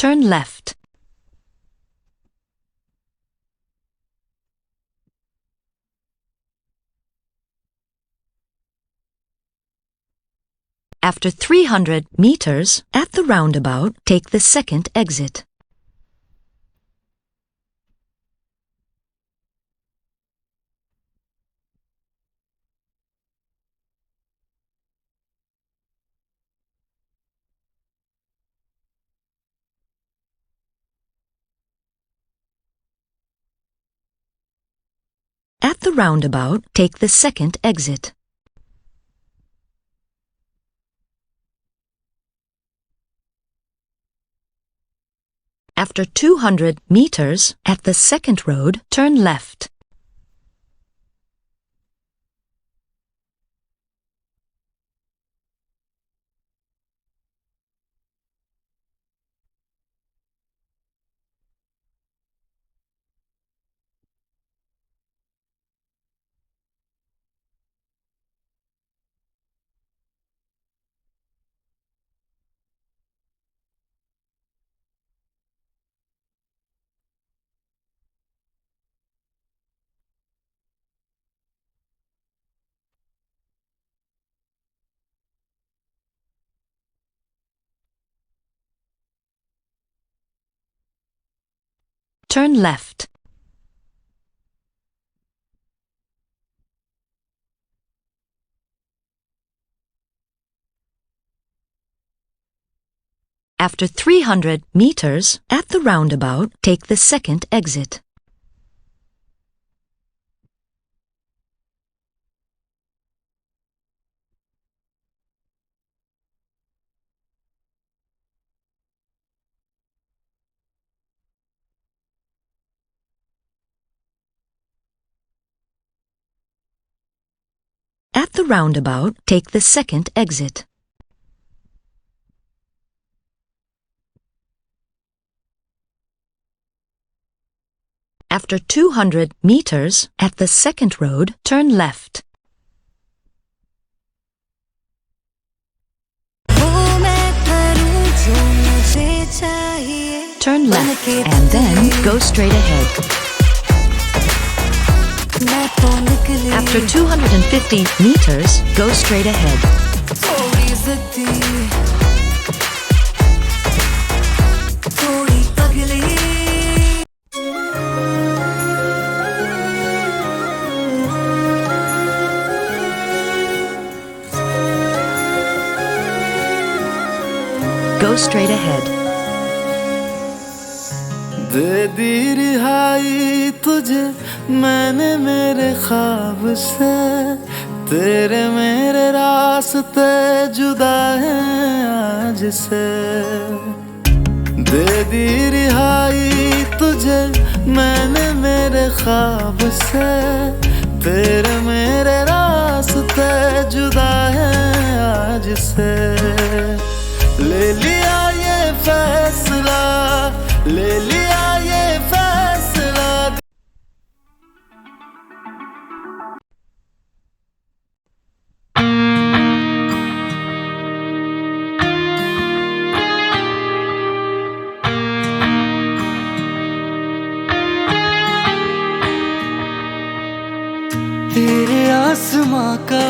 turn left. After 300 meters, at the roundabout, take the second exit. At the roundabout, take the second exit. After 200 meters, at the second road, turn left. Turn left. After 300 meters, at the roundabout, take the second exit. At the roundabout, take the second exit. After 200 meters, at the second road, turn left. Turn left and then go straight ahead. After 250 meters, go straight ahead. Go straight ahead. दे दी रिहाई तुझे मैंने मेरे ख्वाब से, तेरे मेरे रास्ते जुदा हैं आज से। दे दी रिहाई तुझे मैंने मेरे ख्वाब से, तेरे मेरे रास्ते जुदा हैं आज से। ले लिया ये फैसला, ले लिया ये फैसला। तेरे आसमां का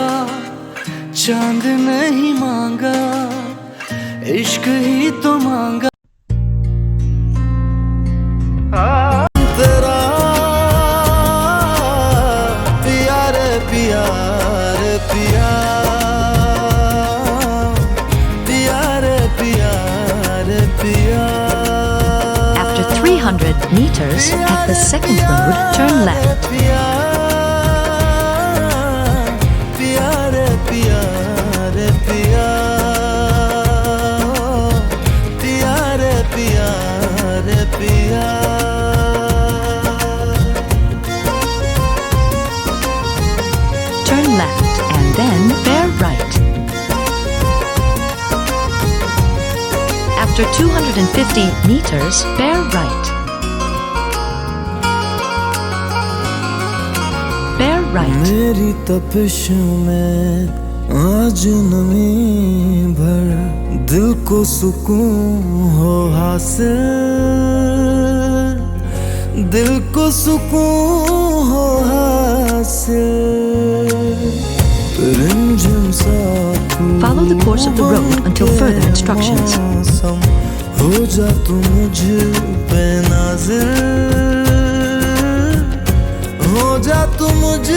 चांद नहीं मांगा, इश्क ही तो मांगा। तेरा पिया रे पिया रे पिया, पिया रे पिया रे पिया। After 300 meters, at the second road, turn left. पिया रे पिया रे पिया, पिया रे पिया रे पिया। Turn left and then bear right. After 250 meters, bear right. Bear right. मेरी तपिश में आज नमी भर दिल को सुकून हो हासिल, दिल को सुकून हो हासिल। रिमझिम सा Follow the course of the road until further instructions. हो जा तू मुझ पे नाज़िल, हो जा तू मुझ